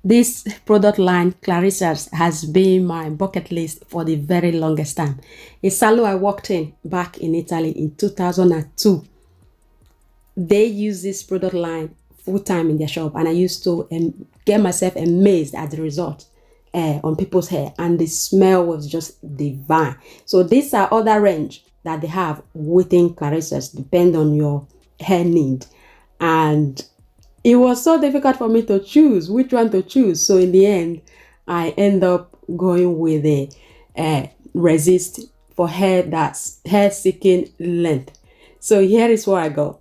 This product line, Keratase, has been my bucket list for the very longest time. A salon I worked in back in Italy in 2002, they use this product line full-time in their shop, and I used to get myself amazed at the result on people's hair, and the smell was just divine. So these are other range that they have within Keratase, depend on your hair need. And it was so difficult for me to choose which one to choose. So in the end, I end up going with a resist for hair that's hair seeking length. So here is what I got.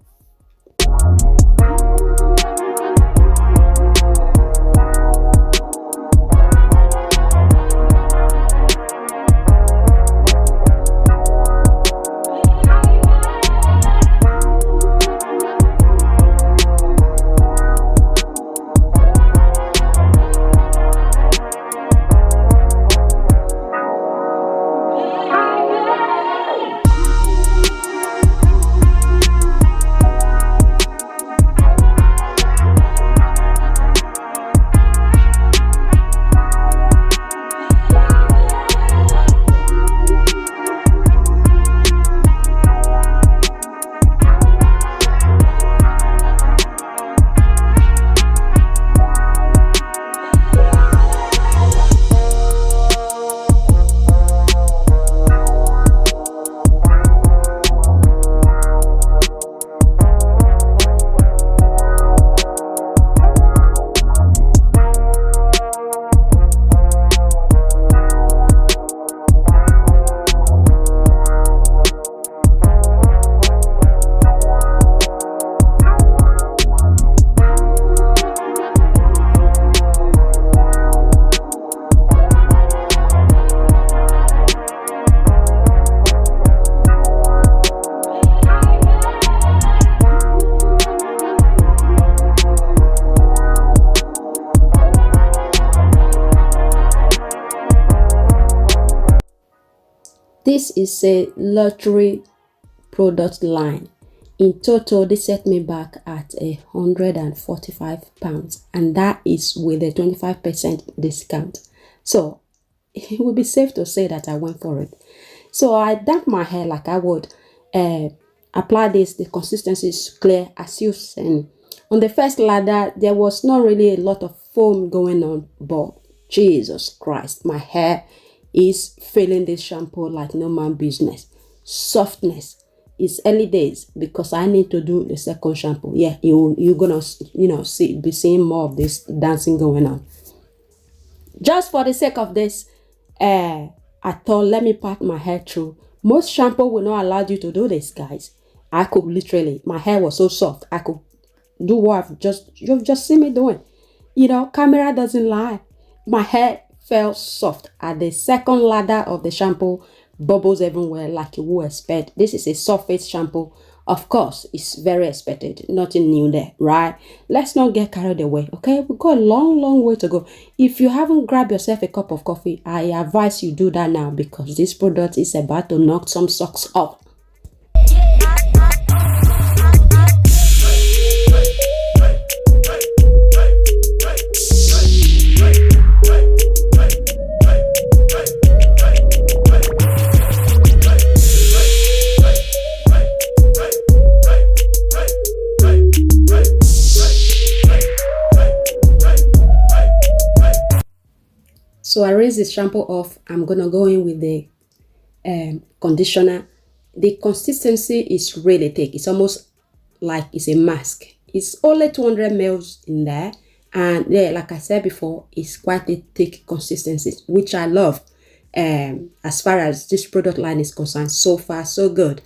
This is a luxury product line. In total, they set me back at £145, and that is with a 25% discount. So it would be safe to say that I went for it. So I damp my hair like I would apply this. The consistency is clear as you've seen. On the first lather, there was not really a lot of foam going on, but Jesus Christ, my hair is feeling this shampoo like no man business. Softness. It's early days because I need to do the second shampoo. Yeah, you're gonna be seeing more of this dancing going on. Just for the sake of this, I thought, let me part my hair through. Most shampoo will not allow you to do this, guys. I could literally, my hair was so soft, I could do what you've just seen me doing. You know, camera doesn't lie. My hair felt soft. At the second lather of the shampoo, bubbles everywhere like you would expect. This is a surface shampoo. Of course, it's very expected. Nothing new there, right? Let's not get carried away, okay? We've got a long way to go. If you haven't grabbed yourself a cup of coffee, I advise you do that now, because this product is about to knock some socks off. So I rinse this shampoo off. I'm gonna go in with the conditioner. The consistency is really thick. It's almost like it's a mask. It's only 200 ml in there, and yeah, like I said before, it's quite a thick consistency, which I love. As far as this product line is concerned, so far so good.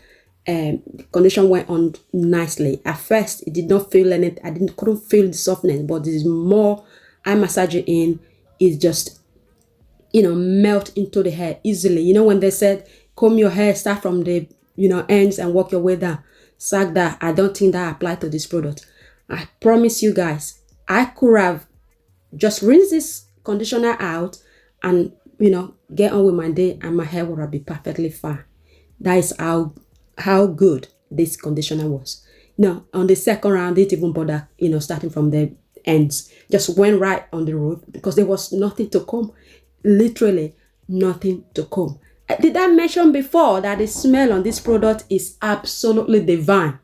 The condition went on nicely. At first, it did not feel anything. I couldn't feel the softness, but this is more I massage it in. It's just, melt into the hair easily. When they said comb your hair, start from the ends and work your way down, sag that, I don't think that applied to this product. I promise you guys, I could have just rinsed this conditioner out and get on with my day, and my hair would have been perfectly fine. That is how good this conditioner was. Now on the second round, didn't even bother starting from the ends, just went right on the root because there was nothing to comb. Literally nothing to comb. Did I mention before that the smell on this product is absolutely divine?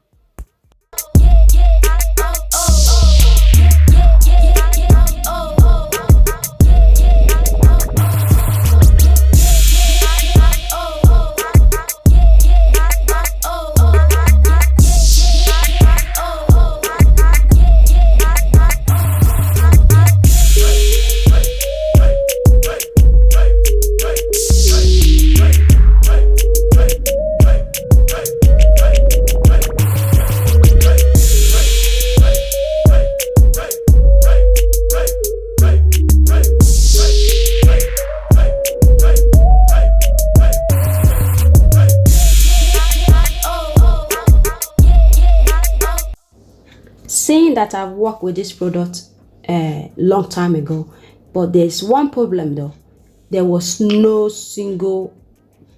Saying that I've worked with this product a long time ago, but there's one problem though. There was no single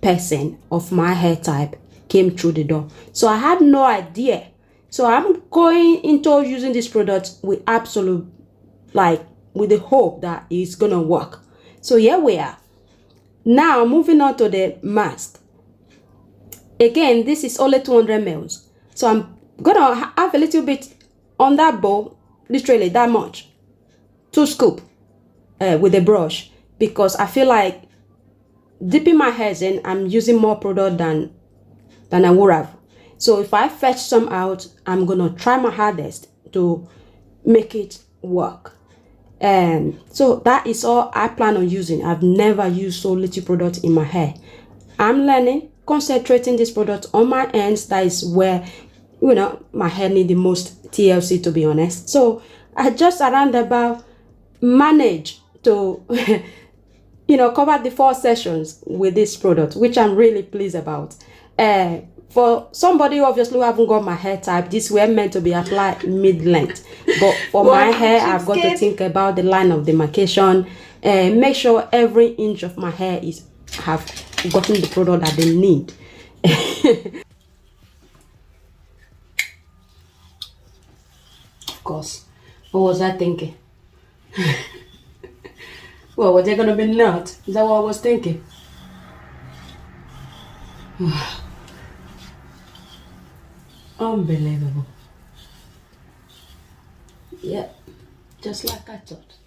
person of my hair type came through the door, so I had no idea. So I'm going into using this product with absolute, like, with the hope that it's gonna work. So here we are. Now moving on to the mask. Again, this is only 200 ml, so I'm gonna have a little bit on that bowl, literally that much, 2 scoops with a brush, because I feel like dipping my hairs in, I'm using more product than I would have. So if I fetch some out, I'm gonna try my hardest to make it work. And so that is all I plan on using. I've never used so little product in my hair. I'm learning, concentrating this product on my ends. That is where, you know, my hair need the most TLC, to be honest. So I just around about manage to you know, cover the 4 sessions with this product, which I'm really pleased about. For somebody obviously who haven't got my hair type, this were meant to be applied mid-length, but for my hair, I've got to think about the line of demarcation and make sure every inch of my hair is have gotten the product that they need. Of course, what was I thinking? Well, was there gonna be nut? Is that what I was thinking? Unbelievable. Yeah, just like I thought.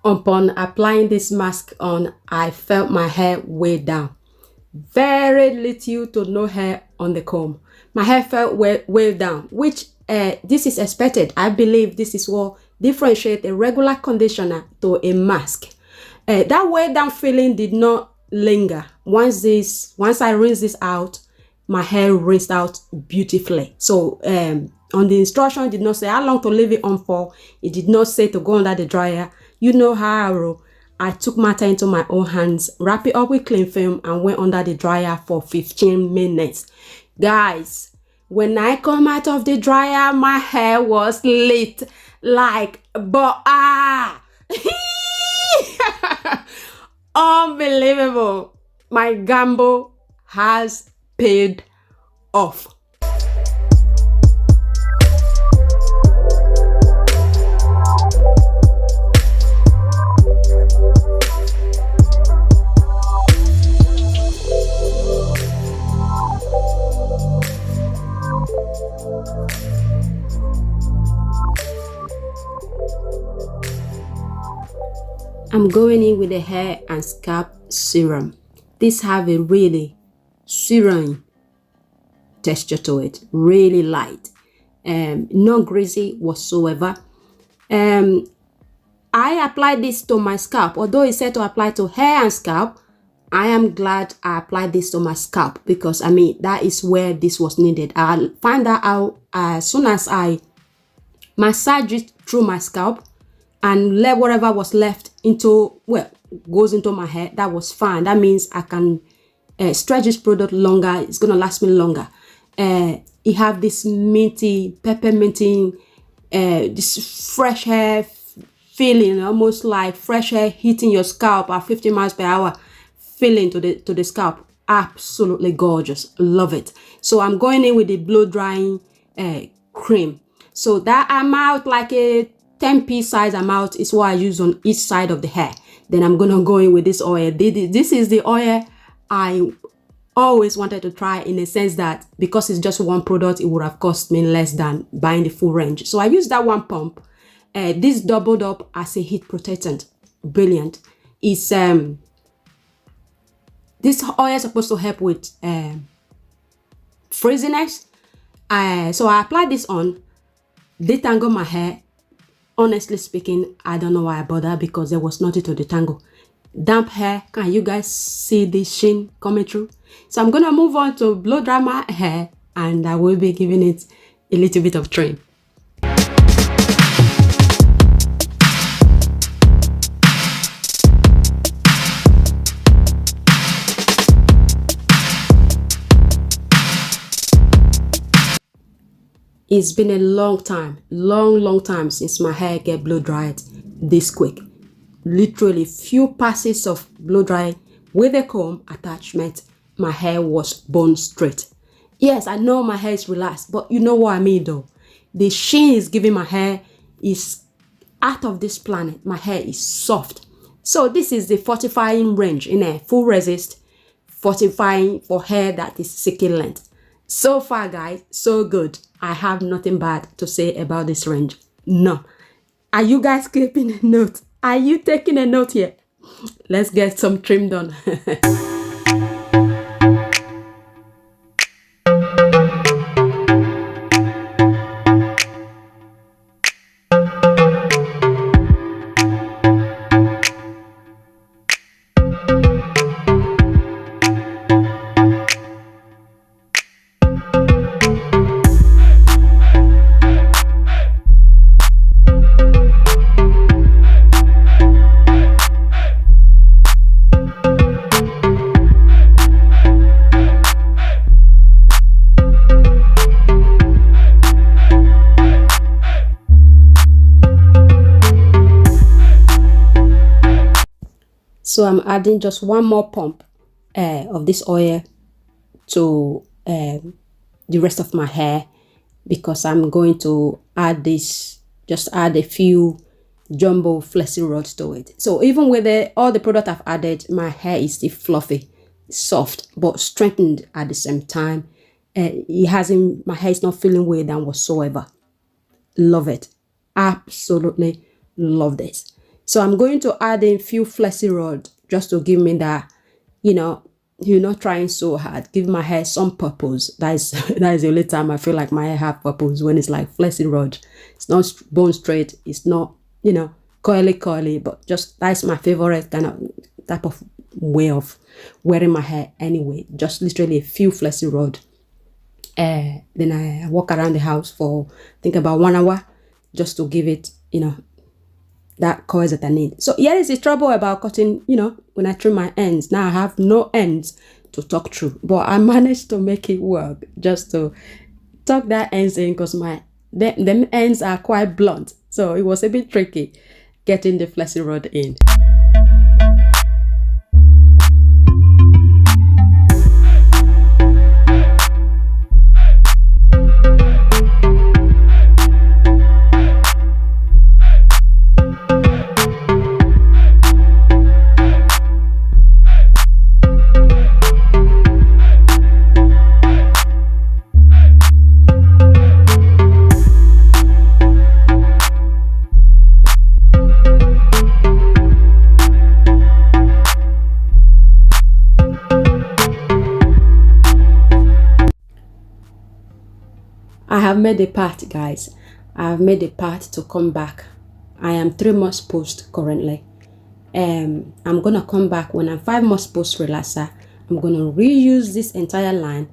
Upon applying this mask on, I felt my hair way down. Very little to no hair on the comb. My hair felt way down, which this is expected. I believe this is what differentiates a regular conditioner to a mask. That way down feeling did not linger. Once I rinse this out, my hair rinsed out beautifully. So on the instruction, it did not say how long to leave it on for. It did not say to go under the dryer. You know how I took matter into my own hands, wrap it up with cling film, and went under the dryer for 15 minutes. Guys, when I come out of the dryer, my hair was lit like, unbelievable. My gamble has paid off. I'm going in with the hair and scalp serum. This have a really serum texture to it, really light, not greasy whatsoever. I applied this to my scalp. Although it said to apply to hair and scalp, I am glad I applied this to my scalp, because I mean that is where this was needed. I'll find that out as soon as I massage it through my scalp and let whatever was left into, well, goes into my hair. That was fine. That means I can stretch this product longer. It's gonna last me longer. It have this minty, pepperminting, this fresh hair feeling, almost like fresh hair hitting your scalp at 50 miles per hour feeling to the scalp. Absolutely gorgeous. Love it. So I'm going in with the blow drying cream. So that amount, like a 10p size amount, is what I use on each side of the hair. Then I'm gonna go in with this oil. This is the oil I always wanted to try, in a sense that because it's just one product, it would have cost me less than buying the full range. So I used that one pump. This doubled up as a heat protectant. Brilliant. It's this oil is supposed to help with frizziness. So I applied this on, detangle my hair. Honestly speaking, I don't know why I bother, because there was nothing to detangle. Damp hair, can you guys see the sheen coming through? So I'm gonna move on to blow dry my hair, and I will be giving it a little bit of trim. It's been a long time since my hair get blow dried this quick. Literally few passes of blow dry with a comb attachment, my hair was bone straight. Yes, I know my hair is relaxed, but you know what I mean though. The sheen is giving my hair is out of this planet. My hair is soft. So this is the fortifying range in a full resist, fortifying for hair that is silky length. So far guys, so good. I have nothing bad to say about this range. No. Are you guys clipping a note? Are you taking a note here? Let's get some trim done. So I'm adding just one more pump of this oil to the rest of my hair, because I'm going to add this, just add a few jumbo flexi rods to it. So even with all the product I've added, my hair is still fluffy, soft, but strengthened at the same time. My hair is not feeling weird and whatsoever. Love it. Absolutely love this. So I'm going to add in a few flexi rods just to give me that, you're not trying so hard. Give my hair some purpose. That is the only time I feel like my hair have purpose, when it's like flexi rod. It's not bone straight. It's not, curly, but just that's my favorite type of way of wearing my hair anyway. Just literally a few flexi rod. Then I walk around the house for I think about 1 hour, just to give it, that coils that I need. So here is the trouble about cutting, when I trim my ends. Now I have no ends to tuck through, but I managed to make it work, just to tuck that ends in, because them ends are quite blunt. So it was a bit tricky getting the flexi rod in. I have made a part, guys. I have made a part to come back. I am 3 months post currently. I'm gonna come back when I'm 5 months post relaxer. I'm gonna reuse this entire line,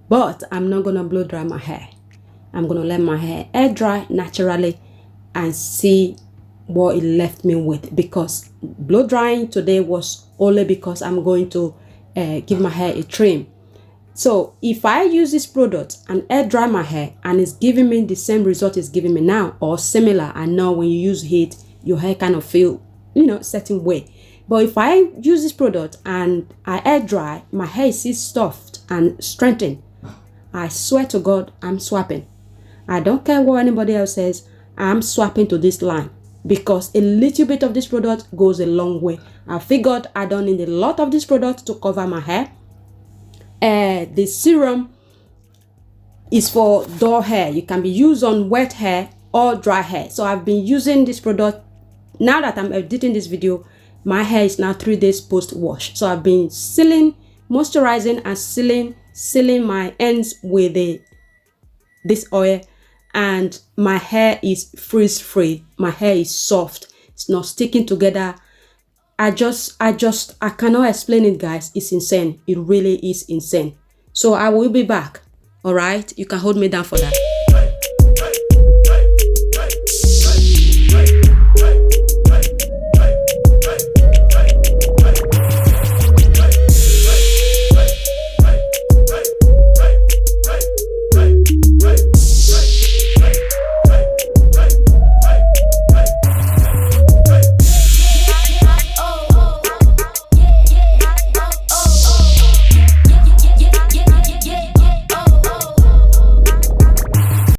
but I'm not gonna blow dry my hair. I'm gonna let my hair air dry naturally and see what it left me with, because blow drying today was only because I'm going to give my hair a trim. So if I use this product and air dry my hair and it's giving me the same result it's giving me now or similar, I know when you use heat, your hair kind of feel, certain way. But if I use this product and I air dry, my hair is still soft and strengthened. I swear to God, I'm swapping. I don't care what anybody else says, I'm swapping to this line because a little bit of this product goes a long way. I figured I don't need a lot of this product to cover my hair. The serum is for dull hair. You can be used on wet hair or dry hair. So I've been using this product. Now that I'm editing this video, my hair is now 3 days post wash. So I've been sealing, moisturizing and sealing my ends with this oil, and my hair is frizz free. My hair is soft. It's not sticking together. I cannot explain it, guys. It's insane. It really is insane. So I will be back. All right, you can hold me down for that.